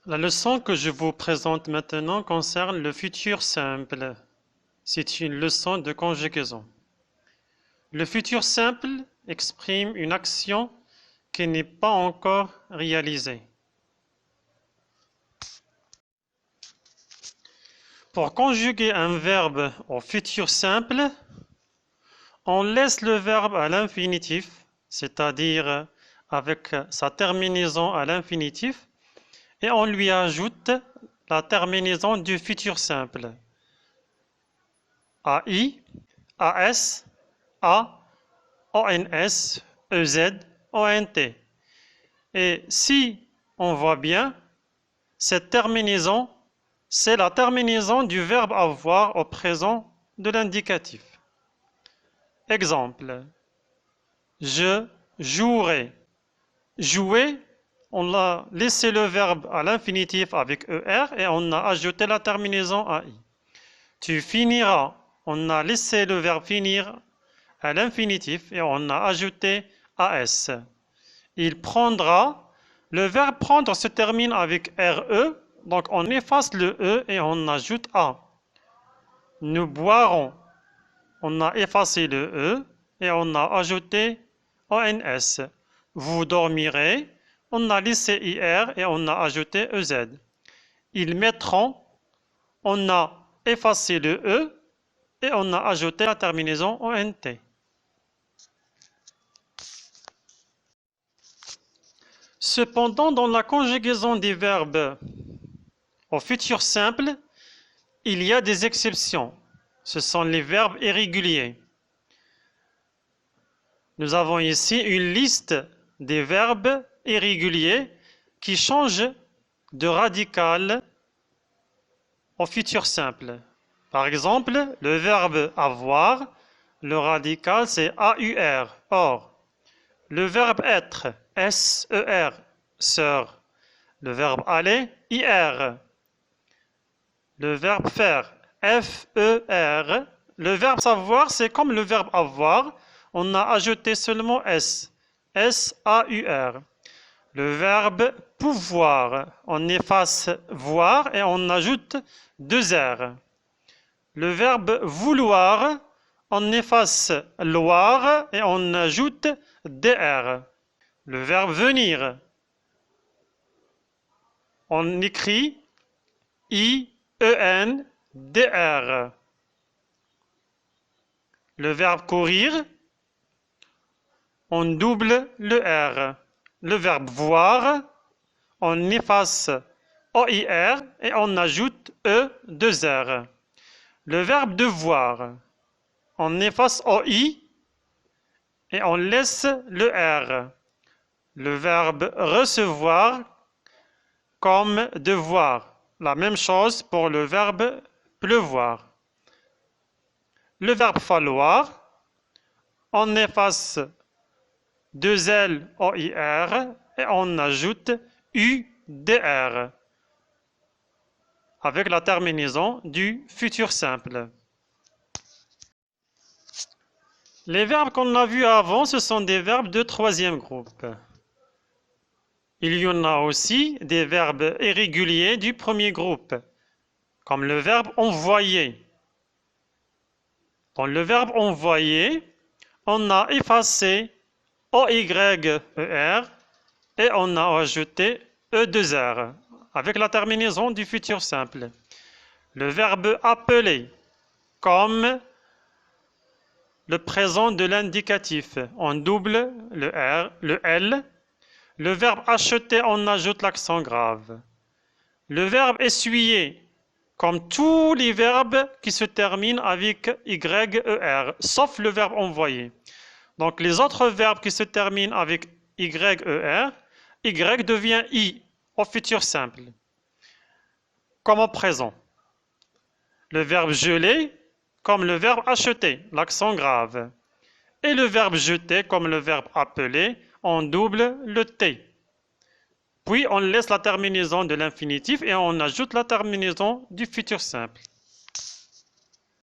La leçon que je vous présente maintenant concerne le futur simple. C'est une leçon de conjugaison. Le futur simple exprime une action qui n'est pas encore réalisée. Pour conjuguer un verbe au futur simple, on laisse le verbe à l'infinitif, c'est-à-dire avec sa terminaison à l'infinitif, et on lui ajoute la terminaison du futur simple. AI, AS, A, ONS, EZ, ONT. Et si on voit bien, cette terminaison, c'est la terminaison du verbe avoir au présent de l'indicatif. Exemple, je jouerai. Jouer, on a laissé le verbe à l'infinitif avec ER et on a ajouté la terminaison AI. Tu finiras, on a laissé le verbe finir à l'infinitif et on a ajouté AS. Il prendra, le verbe prendre se termine avec RE, donc on efface le E et on ajoute A. Nous boirons, on a effacé le E et on a ajouté ONS. Vous dormirez, on a laissé IR et on a ajouté EZ. Ils mettront, on a effacé le E et on a ajouté la terminaison ONT. Cependant, dans la conjugaison des verbes au futur simple, il y a des exceptions. Ce sont les verbes irréguliers. Nous avons ici une liste des verbes irréguliers qui changent de radical au futur simple. Par exemple, le verbe avoir, le radical c'est AUR, or. Le verbe être, SER, sœur. Le verbe aller, IR. Le verbe faire, FER. Le verbe savoir, c'est comme le verbe avoir, on a ajouté seulement S, SAUR. Le verbe pouvoir, on efface voir et on ajoute deux R. Le verbe vouloir, on efface loir et on ajoute DR. Le verbe venir, on écrit IENDR. Le verbe courir, on double le R. Le verbe voir, on efface OIR et on ajoute E2R. Le verbe devoir, on efface OI et on laisse le R. Le verbe recevoir comme devoir. La même chose pour le verbe pleuvoir. Le verbe falloir, on efface deux L OIR et on ajoute UDR avec la terminaison du futur simple. Les verbes qu'on a vus avant, ce sont des verbes de troisième groupe. Il y en a aussi des verbes irréguliers du premier groupe, comme le verbe envoyer. Dans le verbe envoyer, on a effacé OYER et on a ajouté E2R avec la terminaison du futur simple. Le verbe appeler, comme le présent de l'indicatif, on double le R, le L. Le verbe acheter, on ajoute l'accent grave. Le verbe essuyer, comme tous les verbes qui se terminent avec YER, sauf le verbe envoyer. Donc les autres verbes qui se terminent avec YER, Y devient I au futur simple, comme au présent. Le verbe geler, comme le verbe acheter, l'accent grave. Et le verbe jeter, comme le verbe appeler, on double le T. Puis on laisse la terminaison de l'infinitif et on ajoute la terminaison du futur simple.